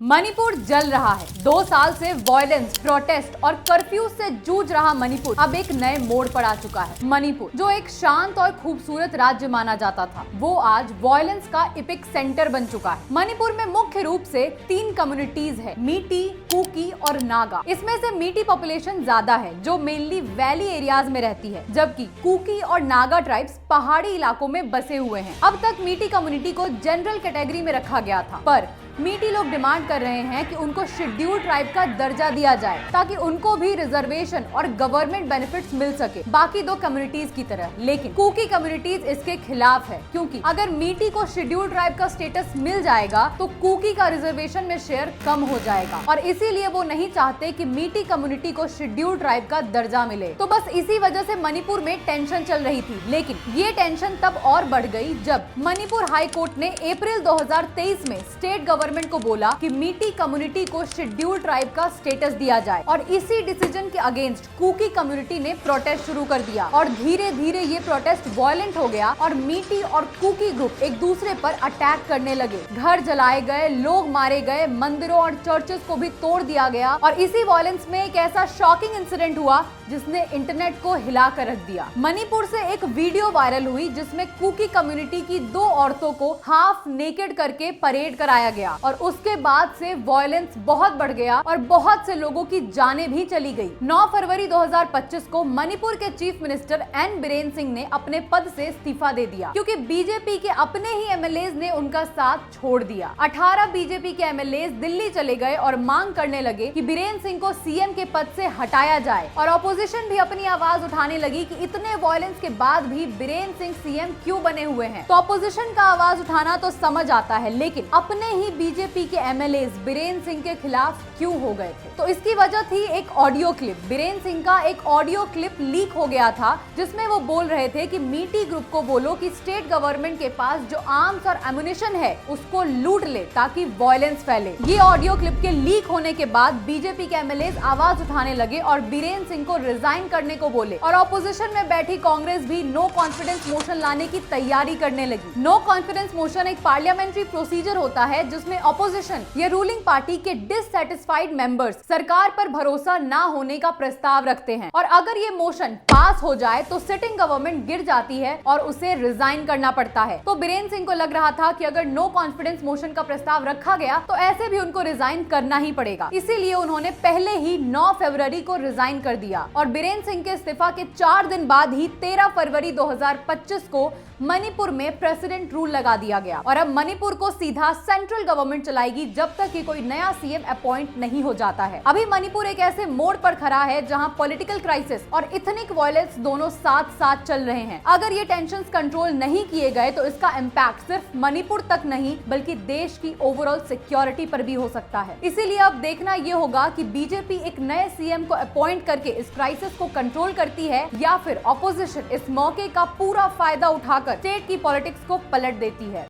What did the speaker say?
मणिपुर जल रहा है। 2 साल से वायलेंस, प्रोटेस्ट और कर्फ्यू से जूझ रहा मणिपुर अब एक नए मोड़ पर आ चुका है। मणिपुर, जो एक शांत और खूबसूरत राज्य माना जाता था, वो आज वायलेंस का इपिक सेंटर बन चुका है। मणिपुर में मुख्य रूप से 3 कम्युनिटीज है, मीटी, कुकी और नागा। इसमें से मीटी पॉपुलेशन ज्यादा है, जो मेनली वैली एरियाज में रहती है, जबकि कुकी और नागा ट्राइब्स पहाड़ी इलाकों में बसे हुए हैं। अब तक मीटी कम्युनिटी को जनरल कैटेगरी में रखा गया था, पर मीटी लोग डिमांड कर रहे हैं कि उनको शेड्यूल्ड ट्राइब का दर्जा दिया जाए, ताकि उनको भी रिजर्वेशन और गवर्नमेंट बेनिफिट्स मिल सके बाकी 2 कम्युनिटीज की तरह। लेकिन कुकी कम्युनिटीज इसके खिलाफ है, क्योंकि अगर मीटी को शेड्यूल्ड ट्राइब का स्टेटस मिल जाएगा तो कुकी का रिजर्वेशन में शेयर कम हो जाएगा, और इसीलिए वो नहीं चाहते कि मीटी कम्युनिटी को शेड्यूल्ड ट्राइब का दर्जा मिले। तो बस इसी वजह से मणिपुर में टेंशन चल रही थी। लेकिन ये टेंशन तब और बढ़ गई जब मणिपुर हाई कोर्ट ने अप्रैल 2023 में स्टेट गवर्नमेंट को बोला कि मीटी कम्युनिटी को शेड्यूल्ड ट्राइब का स्टेटस दिया जाए, और इसी डिसीजन के अगेंस्ट कुकी कम्युनिटी ने प्रोटेस्ट शुरू कर दिया। और धीरे धीरे ये प्रोटेस्ट वायलेंट हो गया और मीटी और कुकी ग्रुप एक दूसरे पर अटैक करने लगे। घर जलाए गए, लोग मारे गए, मंदिरों और चर्चेस को भी तोड़ दिया गया। और इसी वायलेंस में एक ऐसा शॉकिंग इंसिडेंट हुआ जिसने इंटरनेट को हिला कर रख दिया। मणिपुर से एक वीडियो वायरल हुई जिसमें कुकी कम्युनिटी की 2 औरतों को हाफ नेकेड करके परेड कराया गया, और उसके बाद से वायलेंस बहुत बढ़ गया और बहुत से लोगों की जानें भी चली गई। 9 फरवरी 2025 को मणिपुर के chief minister N Biren Singh ने अपने पद से इस्तीफा दे दिया, क्योंकि बीजेपी के अपने ही एमएलएज ने उनका साथ छोड़ दिया। 18 बीजेपी के एमएलएज दिल्ली चले गए और मांग करने लगे कि बीरेन सिंह को सीएम के पद से हटाया जाए, और ऑपोजिशन भी अपनी आवाज उठाने लगी कि इतने वायलेंस के बाद भी बीरेन सिंह सीएम क्यों बने हुए हैं। तो ऑपोजिशन का आवाज उठाना तो समझ आता है, लेकिन अपने ही बीजेपी के एमएलएज बीरेन सिंह के खिलाफ क्यों हो गए थे? तो इसकी वजह थी एक ऑडियो क्लिप। बीरेन सिंह का एक ऑडियो क्लिप लीक हो गया था, जिसमें वो बोल रहे थे कि मीटी ग्रुप को बोलो कि स्टेट गवर्नमेंट के पास जो आर्म्स और एमुनिशन है उसको लूट ले, ताकि वायलेंस फैले। ये ऑडियो क्लिप के लीक होने के बाद बीजेपी के एमएलएज आवाज उठाने लगे और बीरेन सिंह को रिजाइन करने को बोले, और ऑपोजिशन में बैठी कांग्रेस भी नो कॉन्फिडेंस मोशन लाने की तैयारी करने लगी। नो कॉन्फिडेंस मोशन एक पार्लियामेंट्री प्रोसीजर होता है जिसमें ऑपोजिशन या रूलिंग पार्टी के डिससैटिस्फाइड मेंबर्स सरकार पर भरोसा ना होने का प्रस्ताव रखते हैं, और अगर ये मोशन पास हो जाए तो सिटिंग गवर्नमेंट गिर जाती है और उसे रिजाइन करना पड़ता है। तो बीरेन सिंह को लग रहा था कि अगर नो कॉन्फिडेंस मोशन का प्रस्ताव रखा गया तो ऐसे भी उनको रिजाइन करना ही पड़ेगा। इसीलिए उन्होंने पहले ही 9 फरवरी को रिजाइन कर दिया, और बीरेन सिंह के इस्तीफा के 4 दिन बाद ही 13 फरवरी 2025 को मणिपुर में प्रेसिडेंट रूल लगा दिया गया, और अब मणिपुर को सीधा सेंट्रल गवर्नमेंट चलाएगी जब तक कि कोई नया सीएम अपॉइंट नहीं हो जाता है। अभी मणिपुर एक ऐसे मोड़ पर खड़ा है जहां पॉलिटिकल क्राइसिस और इथनिक वायलेंस दोनों साथ साथ चल रहे हैं। अगर ये टेंशंस कंट्रोल नहीं किए गए तो इसका इम्पैक्ट सिर्फ मणिपुर तक नहीं बल्कि देश की ओवरऑल सिक्योरिटी पर भी हो सकता है। इसीलिए अब देखना ये होगा कि बीजेपी एक नए सीएम को अपॉइंट करके इस क्राइसिस को कंट्रोल करती है, या फिर ऑपोजिशन इस मौके का पूरा फायदा उठाकर स्टेट की पॉलिटिक्स को पलट देती है।